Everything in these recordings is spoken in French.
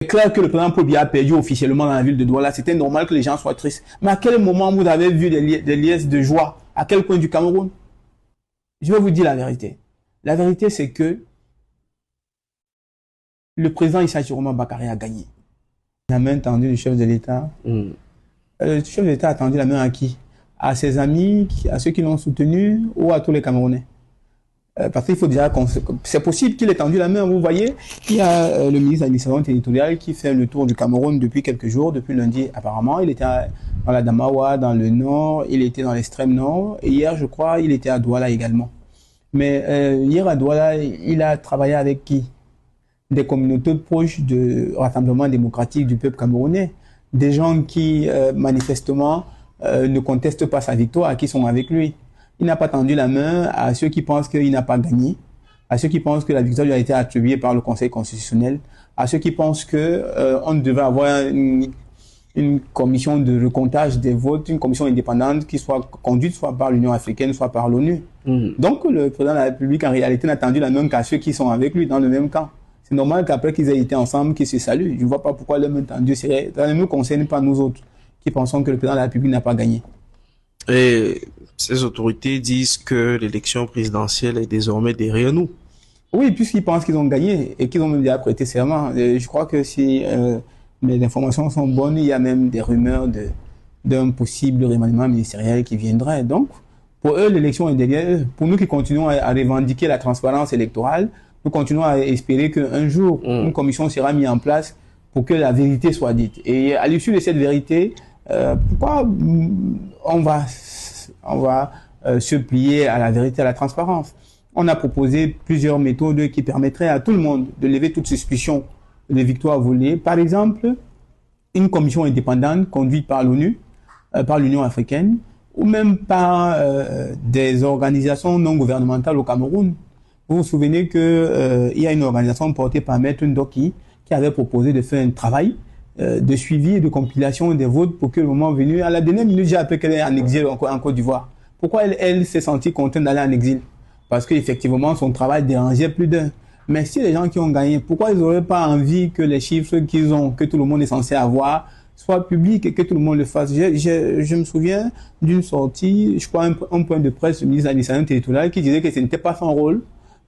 C'est clair que le président Paul Biya a perdu officiellement dans la ville de Douala. C'était normal que les gens soient tristes. Mais à quel moment vous avez vu des liesses de joie? À quel coin du Cameroun? Je vais vous dire la vérité. La vérité, c'est que le président Issa Chiroma Bakary a gagné. La main tendue du chef de l'État. Le chef de l'État a tendu la main à qui? À ses amis, à ceux qui l'ont soutenu ou à tous les Camerounais? Parce qu'il faut déjà... C'est possible qu'il ait tendu la main. Vous voyez, il y a le ministre de l'administration territoriale qui fait le tour du Cameroun depuis quelques jours, depuis lundi apparemment. Il était dans la Damawa, dans le nord, il était dans l'extrême nord. Et hier, je crois, il était à Douala également. Mais hier à Douala, il a travaillé avec qui? Des communautés proches du Rassemblement démocratique du peuple camerounais. Des gens qui, manifestement, ne contestent pas sa victoire, qui sont avec lui. Il n'a pas tendu la main à ceux qui pensent qu'il n'a pas gagné, à ceux qui pensent que la victoire lui a été attribuée par le Conseil constitutionnel, à ceux qui pensent que on devait avoir une commission de recomptage des votes, une commission indépendante qui soit conduite soit par l'Union africaine, soit par l'ONU. Donc le président de la République, en réalité, n'a tendu la main qu'à ceux qui sont avec lui dans le même camp. C'est normal qu'après qu'ils aient été ensemble, qu'ils se saluent. Je ne vois pas pourquoi le main tendue. Ça ne nous concerne pas, nous autres, qui pensons que le président de la République n'a pas gagné. Et ces autorités disent que l'élection présidentielle est désormais derrière nous. Oui, puisqu'ils pensent qu'ils ont gagné et qu'ils ont même déjà prêté serment. Je crois que si mes informations sont bonnes, il y a même des rumeurs d'un possible remaniement ministériel qui viendrait. Donc, pour eux, l'élection est derrière eux. Pour nous qui continuons à revendiquer la transparence électorale, nous continuons à espérer qu'un jour, une commission sera mise en place pour que la vérité soit dite. Et à l'issue de cette vérité, pourquoi on va se plier à la vérité, à la transparence? On a proposé plusieurs méthodes qui permettraient à tout le monde de lever toute suspicion de victoire volée. Par exemple, une commission indépendante conduite par l'ONU, par l'Union africaine, ou même par des organisations non gouvernementales au Cameroun. Vous vous souvenez qu'il y a une organisation portée par Maître Ndoki qui avait proposé de faire un travail de suivi et de compilation des votes pour que le moment venu, à la dernière minute, j'ai appris qu'elle est en exil en Côte d'Ivoire. Pourquoi elle s'est sentie contrainte d'aller en exil? Parce qu'effectivement, son travail dérangeait plus d'un. Mais si les gens qui ont gagné, pourquoi ils n'auraient pas envie que les chiffres qu'ils ont, que tout le monde est censé avoir, soient publics et que tout le monde le fasse? Je me souviens d'une sortie, je crois, un point de presse du ministre de l'administration territoriale qui disait que ce n'était pas son rôle.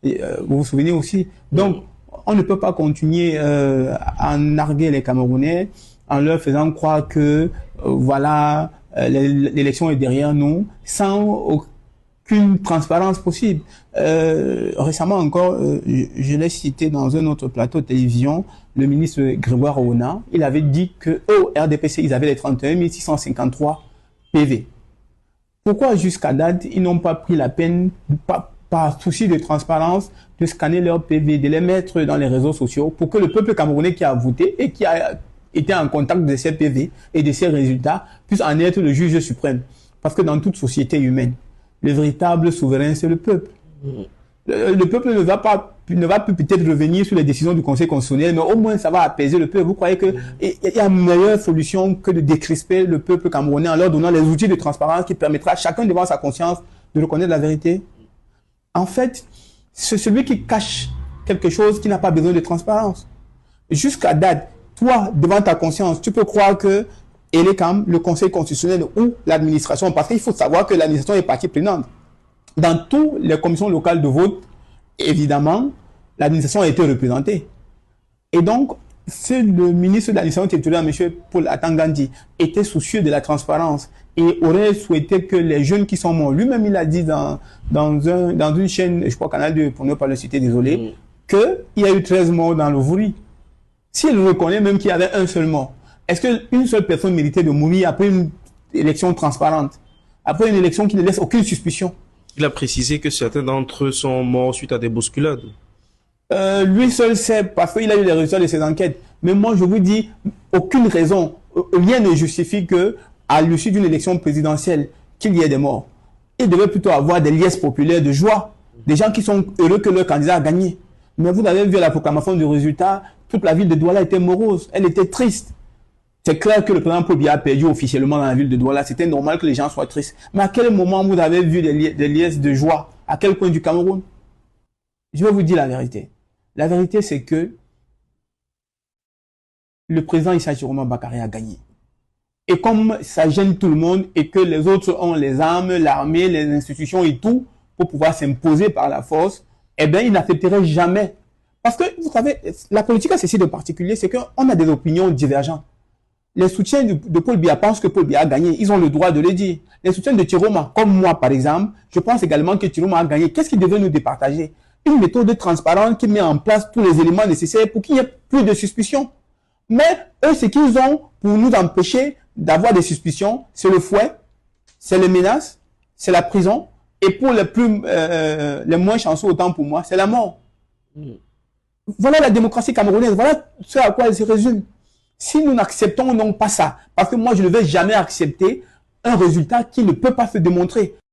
Et, vous vous souvenez aussi? Donc, on ne peut pas continuer à narguer les Camerounais en leur faisant croire que voilà, l'élection est derrière nous, sans aucune transparence possible. Récemment encore, je l'ai cité dans un autre plateau de télévision, le ministre Grégoire Ouna, il avait dit que au RDPC, ils avaient les 31 653 PV. Pourquoi jusqu'à date, ils n'ont pas pris la peine, par souci de transparence, de scanner leurs PV, de les mettre dans les réseaux sociaux pour que le peuple camerounais qui a voté et qui a été en contact de ces PV et de ces résultats puisse en être le juge suprême? Parce que dans toute société humaine, le véritable souverain, c'est le peuple. Le peuple ne va plus peut-être revenir sur les décisions du Conseil constitutionnel, mais au moins ça va apaiser le peuple. Vous croyez qu'il y a une meilleure solution que de décrisper le peuple camerounais en leur donnant les outils de transparence qui permettra à chacun devant sa conscience de reconnaître la vérité? En fait, c'est celui qui cache quelque chose qui n'a pas besoin de transparence. Jusqu'à date, toi, devant ta conscience, tu peux croire que ELECAM, le Conseil constitutionnel ou l'administration, parce qu'il faut savoir que l'administration est partie prenante. Dans toutes les commissions locales de vote, évidemment, l'administration a été représentée. Et donc, c'est le ministre de l'administration territoriale, M. Paul Atangandi, était soucieux de la transparence et aurait souhaité que les jeunes qui sont morts, lui-même il a dit dans une chaîne, je crois Canal 2, pour ne pas le citer, désolé, qu'il y a eu 13 morts dans le Vouri. S'il reconnaît même qu'il y avait un seul mort, est-ce qu'une seule personne méritait de mourir après une élection transparente, après une élection qui ne laisse aucune suspicion? Il a précisé que certains d'entre eux sont morts suite à des bousculades. Lui seul sait, parce qu'il a eu les résultats de ses enquêtes. Mais moi, je vous dis, aucune raison, rien ne justifie que, à l'issue d'une élection présidentielle, qu'il y ait des morts. Il devait plutôt avoir des liesses populaires de joie, des gens qui sont heureux que leur candidat a gagné. Mais vous avez vu à la proclamation du résultat, toute la ville de Douala était morose, elle était triste. C'est clair que le président Paul Biya a perdu officiellement dans la ville de Douala. C'était normal que les gens soient tristes. Mais à quel moment vous avez vu des liesses de joie? À quel coin du Cameroun? Je vais vous dire la vérité. La vérité, c'est que le président Issa Chiroma Bakary a gagné. Et comme ça gêne tout le monde et que les autres ont les armes, l'armée, les institutions et tout pour pouvoir s'imposer par la force, eh bien, ils n'accepteraient jamais. Parce que, vous savez, la politique a ceci de particulier, c'est qu'on a des opinions divergentes. Les soutiens de Paul Biya pensent que Paul Biya a gagné. Ils ont le droit de le dire. Les soutiens de Chiroma, comme moi par exemple, je pense également que Chiroma a gagné. Qu'est-ce qui devait nous départager? Une méthode transparente qui met en place tous les éléments nécessaires pour qu'il n'y ait plus de suspicion. Mais eux, ce qu'ils ont pour nous empêcher d'avoir des suspicions, c'est le fouet, c'est les menaces, c'est la prison, et pour les moins chanceux, autant pour moi, c'est la mort. Voilà la démocratie camerounaise, voilà ce à quoi elle se résume. Si nous n'acceptons non pas ça, parce que moi je ne vais jamais accepter un résultat qui ne peut pas se démontrer.